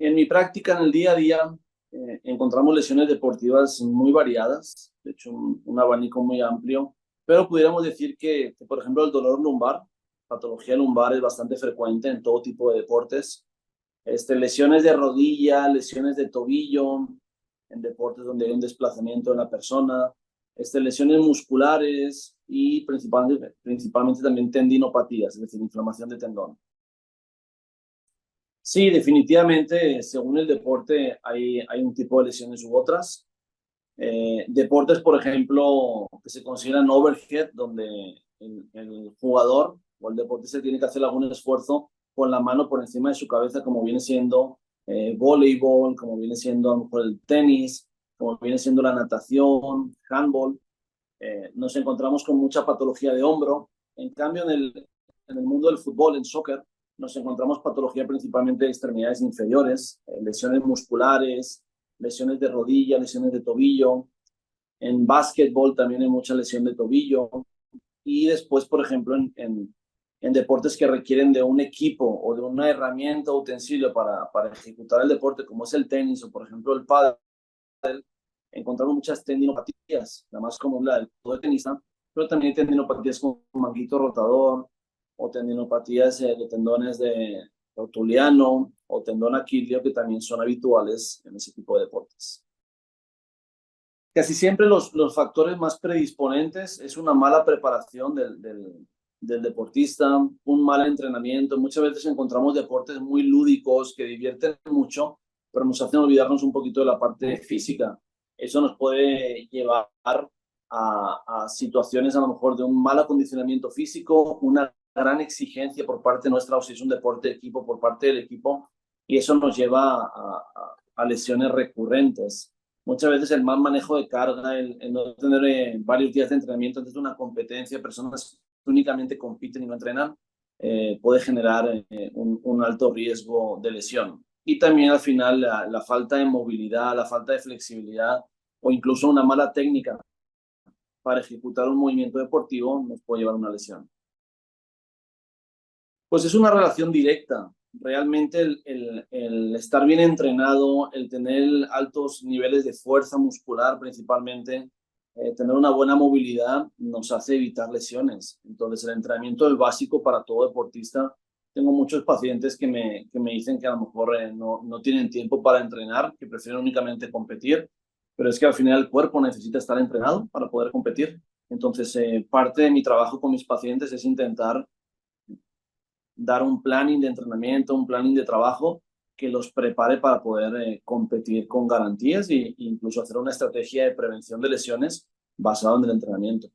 En mi práctica, en el día a día, encontramos lesiones deportivas muy variadas, de hecho un abanico muy amplio, pero pudiéramos decir que, por ejemplo, el dolor lumbar, patología lumbar es bastante frecuente en todo tipo de deportes. Lesiones de rodilla, lesiones de tobillo, en deportes donde hay un desplazamiento de la persona, lesiones musculares y principalmente también tendinopatías, es decir, inflamación de tendón. Sí, definitivamente, según el deporte hay un tipo de lesiones u otras. Deportes, por ejemplo, que se consideran overhead, donde el jugador o el deportista tiene que hacer algún esfuerzo con la mano por encima de su cabeza, como viene siendo voleibol, como viene siendo a lo mejor el tenis, como viene siendo la natación, handball. Nos encontramos con mucha patología de hombro. En cambio, en el mundo del fútbol, en soccer, nos encontramos patología principalmente de extremidades inferiores, lesiones musculares, lesiones de rodilla, lesiones de tobillo. En básquetbol también hay mucha lesión de tobillo. Y después, por ejemplo, en deportes que requieren de un equipo o de una herramienta o utensilio para ejecutar el deporte, como es el tenis o, por ejemplo, el pádel, encontramos muchas tendinopatías, la más común la del tenista, pero también hay tendinopatías con manguito rotador o tendinopatías de tendones de rotuliano o tendón aquileo, que también son habituales en ese tipo de deportes. Casi siempre los factores más predisponentes es una mala preparación del deportista, un mal entrenamiento. Muchas veces encontramos deportes muy lúdicos que divierten mucho, pero nos hacen olvidarnos un poquito de la parte física. Eso nos puede llevar a situaciones a lo mejor de un mal acondicionamiento físico, una gran exigencia por parte nuestra, o si es un deporte de equipo, por parte del equipo, y eso nos lleva a lesiones recurrentes. Muchas veces el mal manejo de carga, el no tener varios días de entrenamiento antes de una competencia, personas que únicamente compiten y no entrenan, puede generar un alto riesgo de lesión. Y también al final la falta de movilidad, la falta de flexibilidad o incluso una mala técnica para ejecutar un movimiento deportivo nos puede llevar a una lesión. Pues es una relación directa. Realmente el estar bien entrenado, el tener altos niveles de fuerza muscular principalmente, tener una buena movilidad nos hace evitar lesiones. Entonces el entrenamiento es básico para todo deportista. Tengo muchos pacientes que me dicen que a lo mejor no tienen tiempo para entrenar, que prefieren únicamente competir, pero es que al final el cuerpo necesita estar entrenado para poder competir. Entonces parte de mi trabajo con mis pacientes es intentar dar un planning de entrenamiento, un planning de trabajo que los prepare para poder competir con garantías e incluso hacer una estrategia de prevención de lesiones basada en el entrenamiento.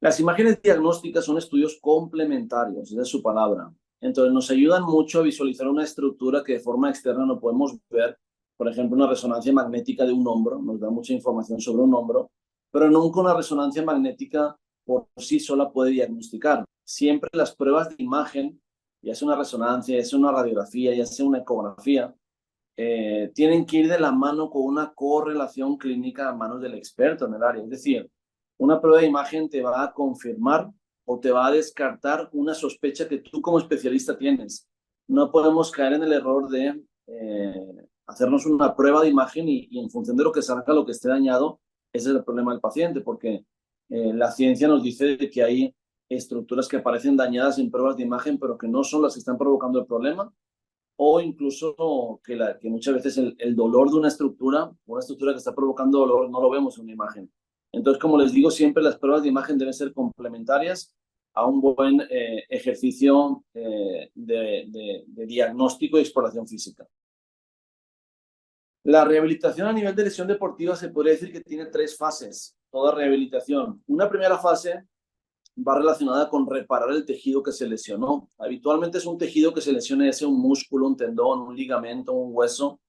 Las imágenes diagnósticas son estudios complementarios, esa es su palabra. Entonces nos ayudan mucho a visualizar una estructura que de forma externa no podemos ver. Por ejemplo, una resonancia magnética de un hombro nos da mucha información sobre un hombro, pero nunca una resonancia magnética por sí sola puede diagnosticar. Siempre las pruebas de imagen, ya sea una resonancia, ya sea una radiografía, ya sea una ecografía, tienen que ir de la mano con una correlación clínica a manos del experto en el área. Es decir, una prueba de imagen te va a confirmar o te va a descartar una sospecha que tú como especialista tienes. No podemos caer en el error de hacernos una prueba de imagen y en función de lo que salga, lo que esté dañado, ese es el problema del paciente, porque la ciencia nos dice que hay estructuras que aparecen dañadas en pruebas de imagen, pero que no son las que están provocando el problema, o incluso que muchas veces el dolor de una estructura que está provocando dolor, no lo vemos en una imagen. Entonces, como les digo, siempre las pruebas de imagen deben ser complementarias a un buen ejercicio de diagnóstico y exploración física. La rehabilitación a nivel de lesión deportiva se podría decir que tiene 3 fases, toda rehabilitación. Una primera fase va relacionada con reparar el tejido que se lesionó. Habitualmente es un tejido que se lesiona, ya sea un músculo, un tendón, un ligamento, un hueso.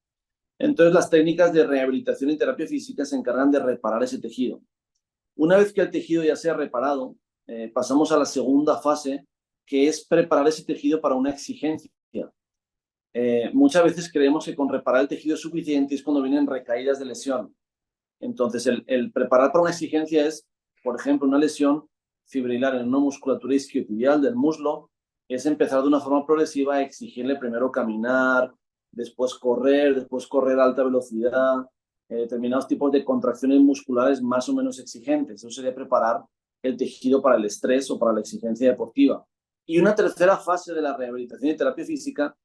Entonces las técnicas de rehabilitación y terapia física se encargan de reparar ese tejido. Una vez que el tejido ya sea reparado, pasamos a la segunda fase, que es preparar ese tejido para una exigencia. Muchas veces creemos que con reparar el tejido es suficiente y es cuando vienen recaídas de lesión. Entonces el preparar para una exigencia es, por ejemplo, una lesión fibrilar en una musculatura isquiotibial del muslo, es empezar de una forma progresiva a exigirle primero caminar, después correr a alta velocidad, determinados tipos de contracciones musculares más o menos exigentes. Eso sería preparar el tejido para el estrés o para la exigencia deportiva. Y una tercera fase de la rehabilitación y terapia física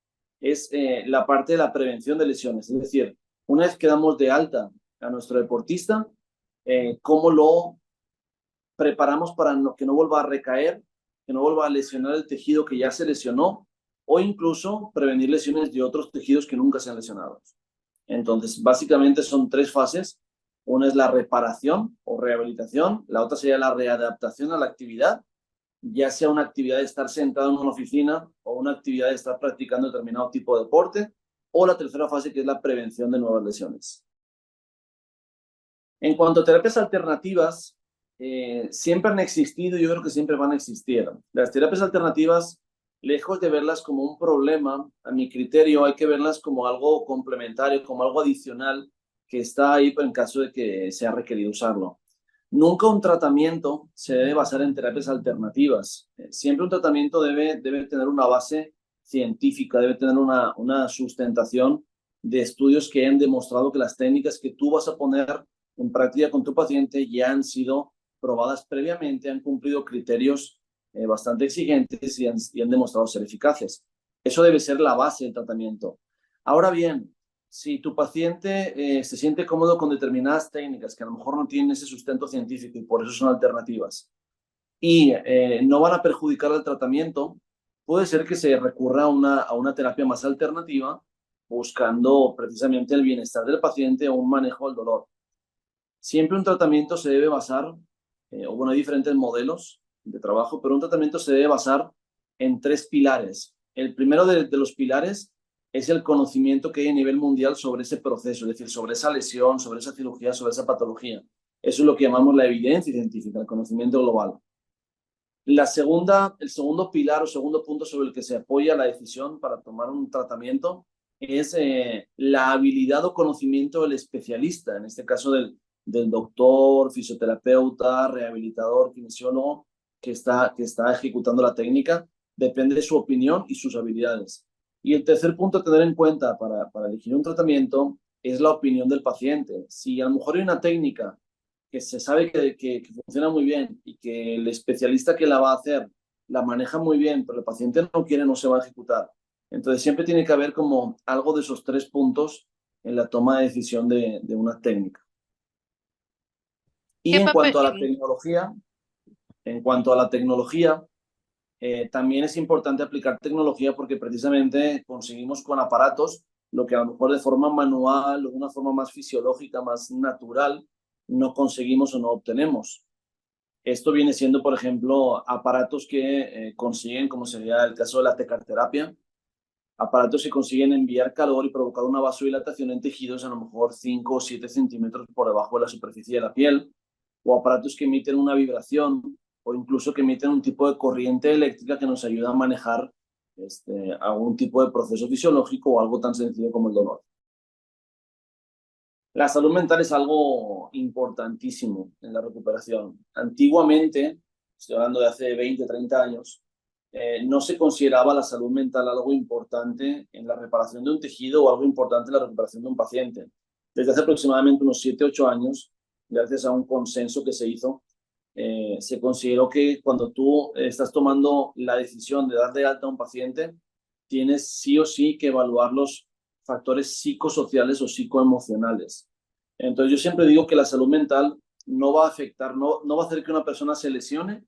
es la parte de la prevención de lesiones. Es decir, una vez que damos de alta a nuestro deportista, cómo lo preparamos para que no vuelva a recaer, que no vuelva a lesionar el tejido que ya se lesionó, o incluso prevenir lesiones de otros tejidos que nunca se han lesionado. Entonces, básicamente son tres fases. Una es la reparación o rehabilitación, la otra sería la readaptación a la actividad, ya sea una actividad de estar sentado en una oficina o una actividad de estar practicando determinado tipo de deporte, o la tercera fase que es la prevención de nuevas lesiones. En cuanto a terapias alternativas, siempre han existido y yo creo que siempre van a existir. Las terapias alternativas, lejos de verlas como un problema, a mi criterio hay que verlas como algo complementario, como algo adicional que está ahí en caso de que sea requerido usarlo. Nunca un tratamiento se debe basar en terapias alternativas. Siempre un tratamiento debe tener una base científica, debe tener una sustentación de estudios que han demostrado que las técnicas que tú vas a poner en práctica con tu paciente ya han sido probadas previamente, han cumplido criterios bastante exigentes y han demostrado ser eficaces. Eso debe ser la base del tratamiento. Ahora bien, si tu paciente se siente cómodo con determinadas técnicas que a lo mejor no tienen ese sustento científico y por eso son alternativas y no van a perjudicar el tratamiento, puede ser que se recurra a una terapia más alternativa buscando precisamente el bienestar del paciente o un manejo del dolor. Siempre un tratamiento se debe basar, o bueno, hay diferentes modelos de trabajo, pero un tratamiento se debe basar en tres pilares. El primero de los pilares es el conocimiento que hay a nivel mundial sobre ese proceso, es decir, sobre esa lesión, sobre esa cirugía, sobre esa patología. Eso es lo que llamamos la evidencia científica, el conocimiento global. El segundo pilar o segundo punto sobre el que se apoya la decisión para tomar un tratamiento es la habilidad o conocimiento del especialista, en este caso del doctor, fisioterapeuta, rehabilitador, kinesiólogo que está ejecutando la técnica, depende de su opinión y sus habilidades. Y el tercer punto a tener en cuenta para elegir un tratamiento es la opinión del paciente. Si a lo mejor hay una técnica que se sabe que funciona muy bien y que el especialista que la va a hacer la maneja muy bien, pero el paciente no quiere, no se va a ejecutar. Entonces siempre tiene que haber como algo de esos tres puntos en la toma de decisión de una técnica. Y ¿Qué en papel? cuanto a la tecnología, también es importante aplicar tecnología porque precisamente conseguimos con aparatos lo que a lo mejor de forma manual o de una forma más fisiológica, más natural, no conseguimos o no obtenemos. Esto viene siendo, por ejemplo, aparatos que consiguen, como sería el caso de la tecarterapia, aparatos que consiguen enviar calor y provocar una vasodilatación en tejidos a lo mejor 5 o 7 centímetros por debajo de la superficie de la piel, o aparatos que emiten una vibración o incluso que emiten un tipo de corriente eléctrica que nos ayuda a manejar algún tipo de proceso fisiológico o algo tan sencillo como el dolor. La salud mental es algo importantísimo en la recuperación. Antiguamente, estoy hablando de hace 20, 30 años, no se consideraba la salud mental algo importante en la reparación de un tejido o algo importante en la recuperación de un paciente. Desde hace aproximadamente unos 7, 8 años, gracias a un consenso que se hizo, se consideró que cuando tú estás tomando la decisión de dar de alta a un paciente, tienes sí o sí que evaluar los factores psicosociales o psicoemocionales. Entonces yo siempre digo que la salud mental no va a afectar, no va a hacer que una persona se lesione,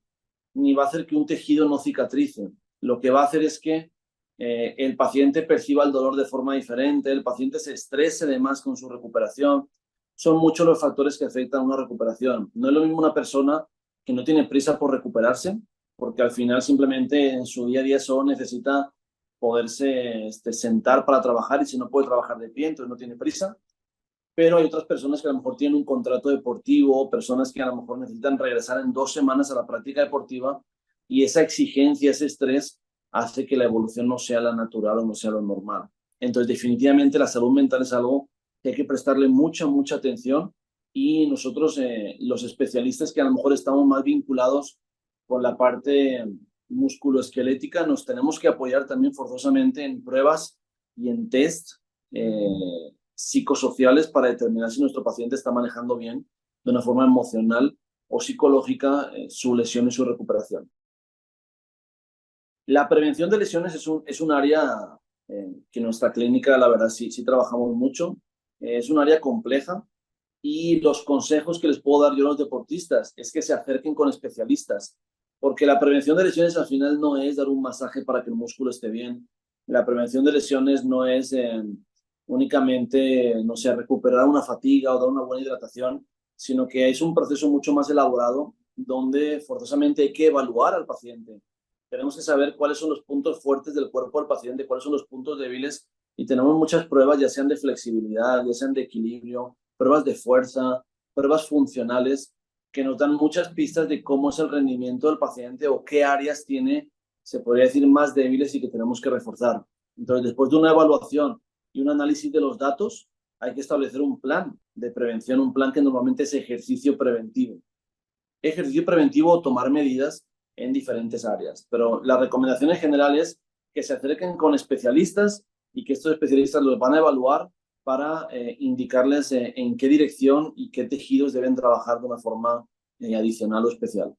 ni va a hacer que un tejido no cicatrice. Lo que va a hacer es que el paciente perciba el dolor de forma diferente, el paciente se estrese de más con su recuperación. Son muchos los factores que afectan a una recuperación. No es lo mismo una persona que no tiene prisa por recuperarse, porque al final simplemente en su día a día solo necesita poderse sentar para trabajar y si no puede trabajar de pie, entonces no tiene prisa. Pero hay otras personas que a lo mejor tienen un contrato deportivo, personas que a lo mejor necesitan regresar en 2 semanas a la práctica deportiva y esa exigencia, ese estrés hace que la evolución no sea la natural o no sea lo normal. Entonces, definitivamente la salud mental es algo que hay que prestarle mucha, mucha atención y nosotros, los especialistas que a lo mejor estamos más vinculados con la parte musculoesquelética, nos tenemos que apoyar también forzosamente en pruebas y en test psicosociales para determinar si nuestro paciente está manejando bien de una forma emocional o psicológica su lesión y su recuperación. La prevención de lesiones es un área que en nuestra clínica, la verdad, sí trabajamos mucho. Es un área compleja y los consejos que les puedo dar yo a los deportistas es que se acerquen con especialistas, porque la prevención de lesiones al final no es dar un masaje para que el músculo esté bien. La prevención de lesiones no es únicamente, no sé, recuperar una fatiga o dar una buena hidratación, sino que es un proceso mucho más elaborado donde forzosamente hay que evaluar al paciente. Tenemos que saber cuáles son los puntos fuertes del cuerpo del paciente, cuáles son los puntos débiles, y tenemos muchas pruebas, ya sean de flexibilidad, ya sean de equilibrio, pruebas de fuerza, pruebas funcionales, que nos dan muchas pistas de cómo es el rendimiento del paciente o qué áreas tiene, se podría decir, más débiles y que tenemos que reforzar. Entonces, después de una evaluación y un análisis de los datos, hay que establecer un plan de prevención, un plan que normalmente es ejercicio preventivo. Ejercicio preventivo o tomar medidas en diferentes áreas. Pero la recomendación en general es que se acerquen con especialistas y que estos especialistas los van a evaluar para indicarles en qué dirección y qué tejidos deben trabajar de una forma adicional o especial.